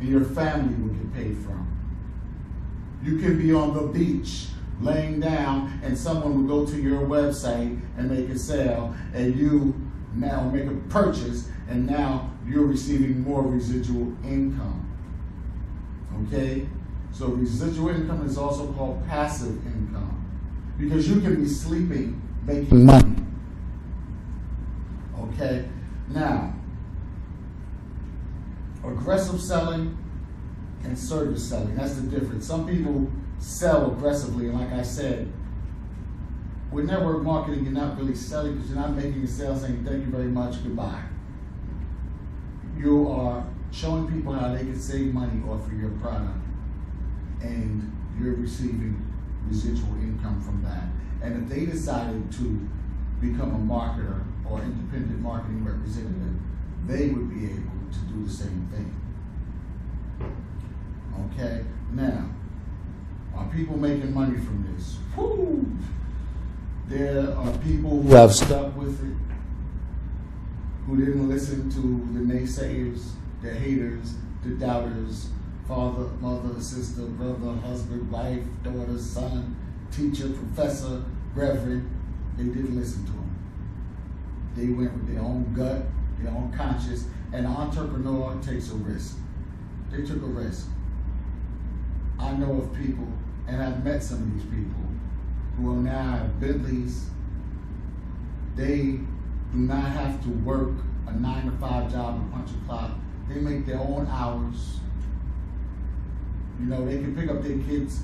and your family will get paid from. You can be on the beach laying down and someone will go to your website and make a sale and you now make a purchase and now you're receiving more residual income. Okay? So residual income is also called passive income because you can be sleeping making money. Okay? Now, aggressive selling and service selling, that's the difference. Some people sell aggressively, and like I said, with network marketing, you're not really selling because you're not making a sale saying thank you very much, goodbye. You are showing people how they can save money off of your product, and you're receiving residual income from that. And if they decided to become a marketer or independent marketing representative, they would be able to do the same thing. Okay, now, are people making money from this? Woo! There are people who have stuck with it, who didn't listen to the naysayers, the haters, the doubters, father, mother, sister, brother, husband, wife, daughter, son, teacher, professor, reverend. They didn't listen to them. They went with their own gut, their own conscience, and an entrepreneur takes a risk. They took a risk. I know of people, and I've met some of these people, who are now have Bentleys. They do not have to work a 9-to-5 job and punch a clock. They make their own hours. You know, they can pick up their kids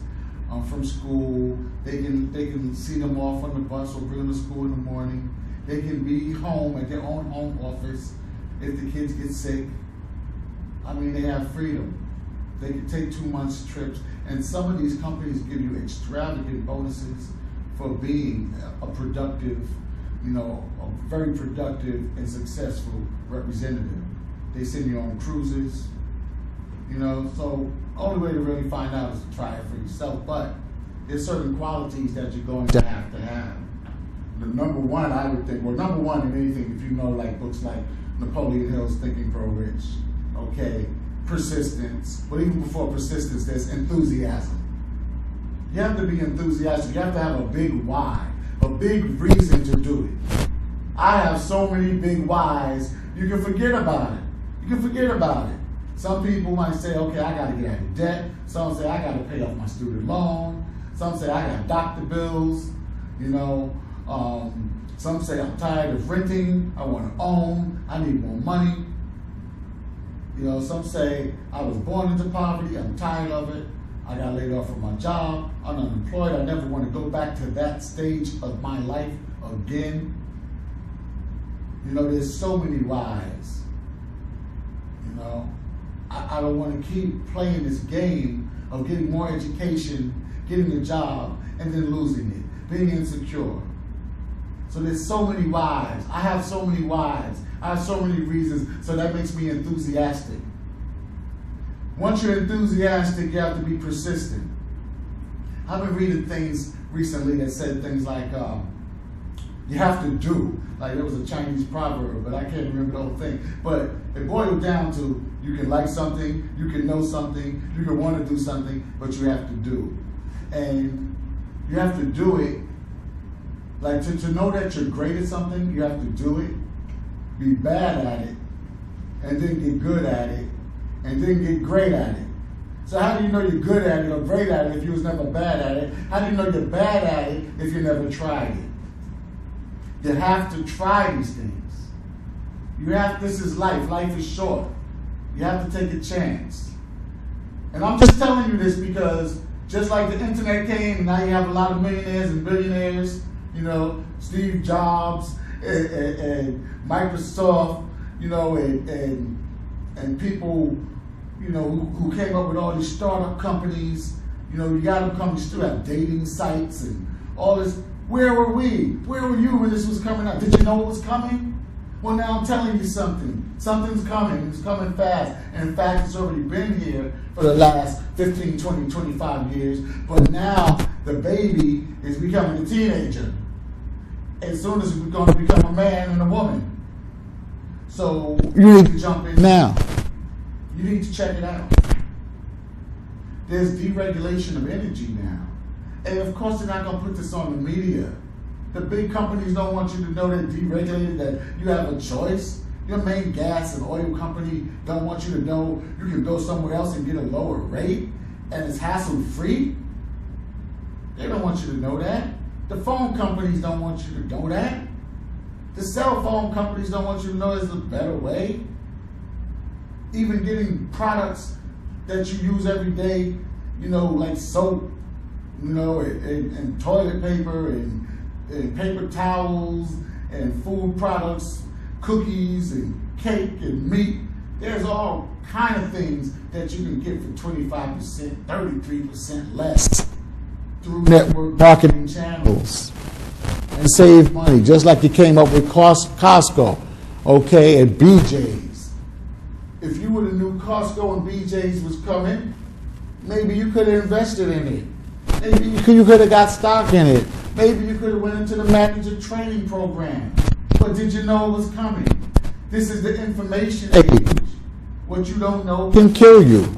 from school. They can see them off on the bus or bring them to school in the morning. They can be home at their own home office if the kids get sick. I mean, they have freedom. They can take 2 months trips, and some of these companies give you extravagant bonuses for being a productive, you know, a very productive and successful representative. They send you on cruises, you know, so only way to really find out is to try it for yourself, but there's certain qualities that you're going to have. The number one, I would think, well, number one in anything, if you know like books like Napoleon Hill's Think and Grow Rich, okay, persistence, but even before persistence, there's enthusiasm. You have to be enthusiastic. You have to have a big why, a big reason to do it. I have so many big whys, you can forget about it. You can forget about it. Some people might say, okay, I got to get out of debt. Some say, I got to pay off my student loan. Some say, I got doctor bills. You know, some say, I'm tired of renting. I want to own. I need more money. You know, some say, I was born into poverty. I'm tired of it. I got laid off from my job. I'm unemployed. I never want to go back to that stage of my life again. You know, there's so many whys. You know, I don't want to keep playing this game of getting more education, getting a job, and then losing it, being insecure. So there's so many whys. I have so many whys. I have so many reasons, so that makes me enthusiastic. Once you're enthusiastic, you have to be persistent. I've been reading things recently that said things like, you have to do. Like there was a Chinese proverb, but I can't remember the whole thing. But it boiled down to, you can like something, you can know something, you can want to do something, but you have to do. And you have to do it, like to know that you're great at something, you have to do it, be bad at it, and then get good at it, and then get great at it. So how do you know you're good at it or great at it if you was never bad at it? How do you know you're bad at it if you never tried it? You have to try these things. This is life. Life is short. You have to take a chance. And I'm just telling you this because just like the internet came, and now you have a lot of millionaires and billionaires, you know, Steve Jobs and Microsoft, you know, and people, you know, who came up with all these startup companies. You know, you got them coming, still have dating sites and all this. Where were we? Where were you when this was coming out? Did you know it was coming? Well, now I'm telling you something. Something's coming. It's coming fast. And in fact, it's already been here for the last 15, 20, 25 years. But now the baby is becoming a teenager. As soon as we're going to become a man and a woman. So you need to jump in now. You need to check it out. There's deregulation of energy now. And of course they're not going to put this on the media. The big companies don't want you to know they're deregulated, that you have a choice. Your main gas and oil company don't want you to know you can go somewhere else and get a lower rate and it's hassle-free. They don't want you to know that. The phone companies don't want you to know that. The cell phone companies don't want you to know there's a better way. Even getting products that you use every day, you know, like soap, you know, and toilet paper and paper towels and food products, cookies and cake and meat. There's all kind of things that you can get for 25%, 33% less through network marketing channels and save money, just like you came up with Costco, okay, and BJ's. If you would have knew Costco and BJ's was coming, maybe you could have invested in it. Maybe you could have got stock in it. Maybe you could have went into the manager training program. But did you know it was coming? This is the information age. What you don't know can kill you.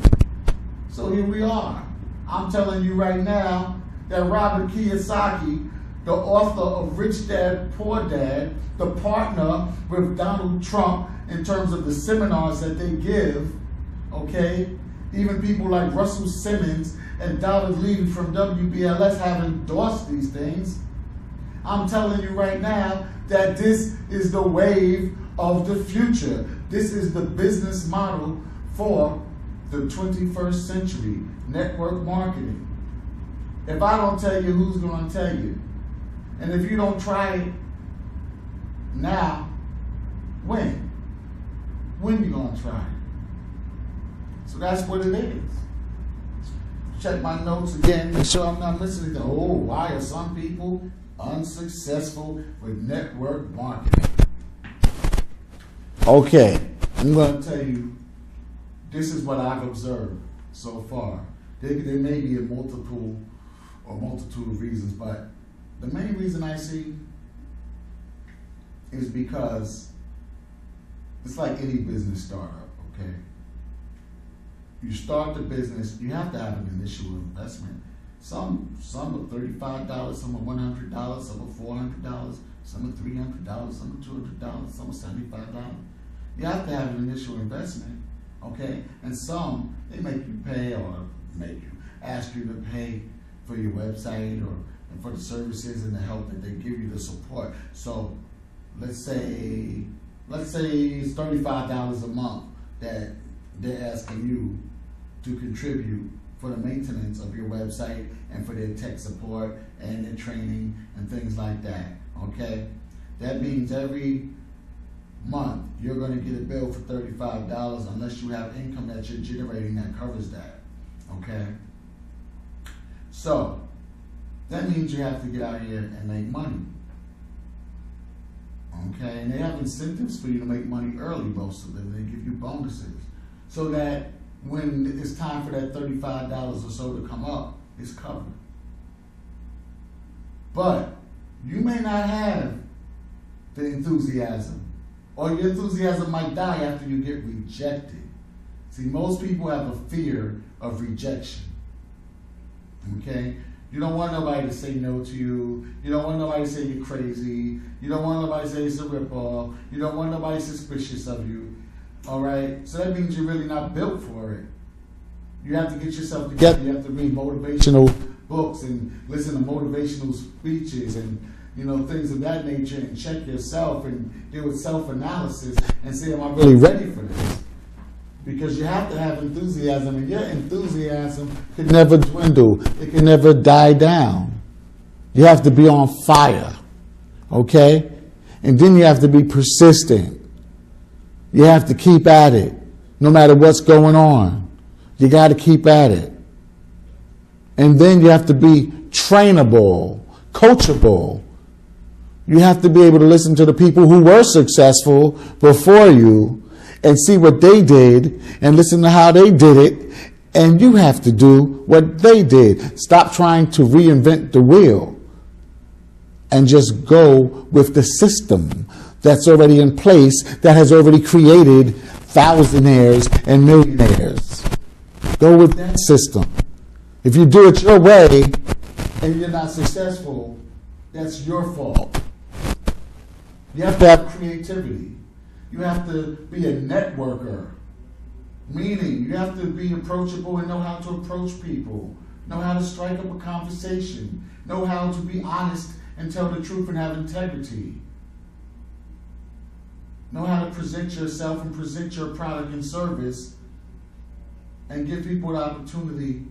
So here we are. I'm telling you right now that Robert Kiyosaki, the author of Rich Dad, Poor Dad, the partner with Donald Trump in terms of the seminars that they give, okay? Even people like Russell Simmons and David Levy from WBLS have endorsed these things. I'm telling you right now that this is the wave of the future. This is the business model for the 21st century, network marketing. If I don't tell you, who's going to tell you? And if you don't try it now, when? When you going to try it? So that's what it is. Check my notes again, make sure I'm not missing anything. Oh, why are some people unsuccessful with network marketing? Okay, I'm going to tell you, this is what I've observed so far. There may be a multitude of reasons, but the main reason I see is because it's like any business startup, okay? You start the business, you have to have an initial investment. Some are $35, some are $100, some are $400, some are $300, some are $200, some are $75. You have to have an initial investment, okay? And some, they make you pay or ask you to pay for your website or for the services and the help that they give you, the support. So let's say it's $35 a month that they're asking you to contribute for the maintenance of your website and for their tech support and their training and things like that, okay? That means every month you're going to get a bill for $35 unless you have income that you're generating that covers that, okay? So that means you have to get out here and make money, okay? And they have incentives for you to make money early, most of them. They give you bonuses so that when it's time for that $35 or so to come up, it's covered. But you may not have the enthusiasm, or your enthusiasm might die after you get rejected. See, most people have a fear of rejection, okay? You don't want nobody to say no to you. You don't want nobody to say you're crazy. You don't want nobody to say it's a ripoff. You don't want nobody suspicious of you. All right? So that means you're really not built for it. You have to get yourself together. You have to read motivational books and listen to motivational speeches and, you know, things of that nature, and check yourself and deal with self-analysis and say, am I really ready for this? Because you have to have enthusiasm, and your enthusiasm can never dwindle. It can never die down. You have to be on fire, okay? And then you have to be persistent. You have to keep at it, no matter what's going on. You got to keep at it. And then you have to be trainable, coachable. You have to be able to listen to the people who were successful before you and see what they did and listen to how they did it, and you have to do what they did. Stop trying to reinvent the wheel and just go with the system that's already in place, that has already created thousandaires and millionaires. Go with that system. If you do it your way and you're not successful, that's your fault. You have to have creativity. You have to be a networker, meaning you have to be approachable and know how to approach people, know how to strike up a conversation, know how to be honest and tell the truth and have integrity. Know how to present yourself and present your product and service and give people the opportunity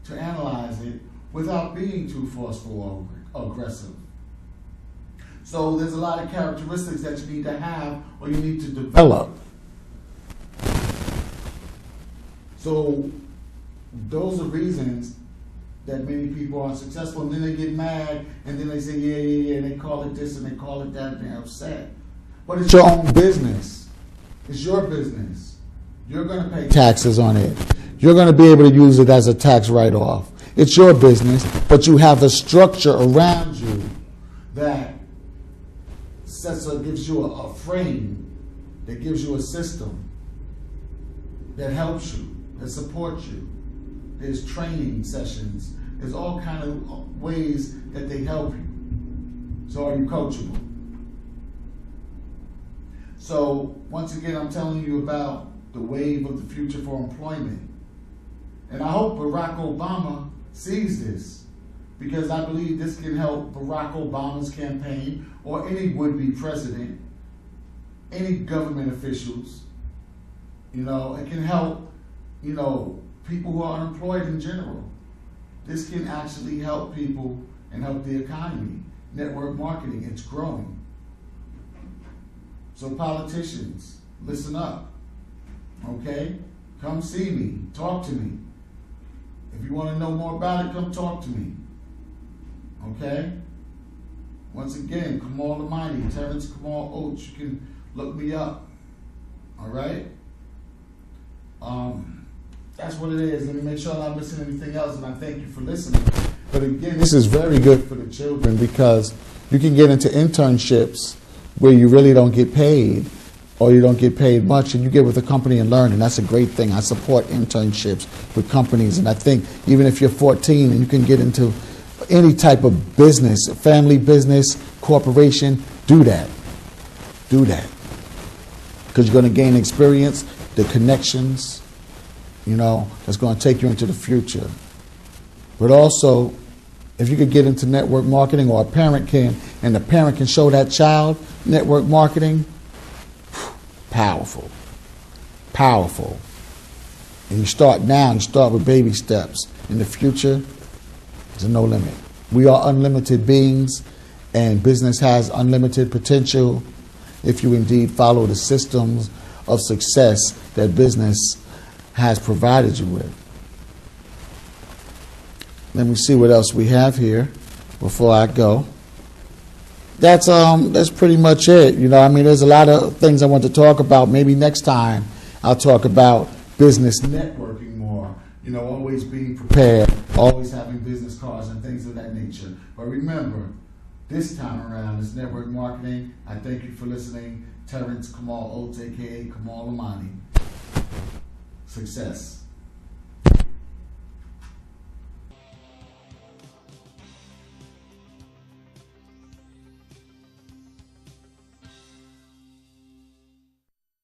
to analyze it without being too forceful or aggressive. So there's a lot of characteristics that you need to have or you need to develop. So those are reasons that many people aren't successful, and then they get mad, and then they say, yeah, and they call it this and they call it that, and they're upset. But it's your own business. It's your business. You're going to pay taxes on it. You're going to be able to use it as a tax write-off. It's your business, but you have a structure around you that gives you a frame, that gives you a system, that helps you, that supports you. There's training sessions. There's all kind of ways that they help you. So are you coachable? So once again, I'm telling you about the wave of the future for employment. And I hope Barack Obama sees this, because I believe this can help Barack Obama's campaign or any would-be president, any government officials. You know, it can help, you know, people who are unemployed in general. This can actually help people and help the economy. Network marketing, it's growing. So politicians, listen up, okay? Come see me, talk to me. If you want to know more about it, come talk to me, okay? Once again, Kamal the Mighty, Terrence Kamal Oates, you can look me up, all right? That's what it is. Let me make sure I'm not missing anything else, and I thank you for listening. But again, this is very good for the children, because you can get into internships where you really don't get paid, or you don't get paid much, and you get with a company and learn, and that's a great thing. I support internships with companies, and I think even if you're 14 and you can get into any type of business, family business, corporation, do that. Do that. Because you're going to gain experience, the connections, you know, that's going to take you into the future. But also, if you could get into network marketing, or a parent can, and the parent can show that child network marketing, powerful, powerful. And you start now, and start with baby steps. In the future, there's no limit. We are unlimited beings, and business has unlimited potential if you indeed follow the systems of success that business has provided you with. Let me see what else we have here before I go. That's pretty much it. You know, I mean, there's a lot of things I want to talk about. Maybe next time I'll talk about business networking more. You know, always being prepared, always having business cards and things of that nature. But remember, this time around, it's network marketing. I thank you for listening. Terrence Kamal Oates, a.k.a. Kamal Amani. Success.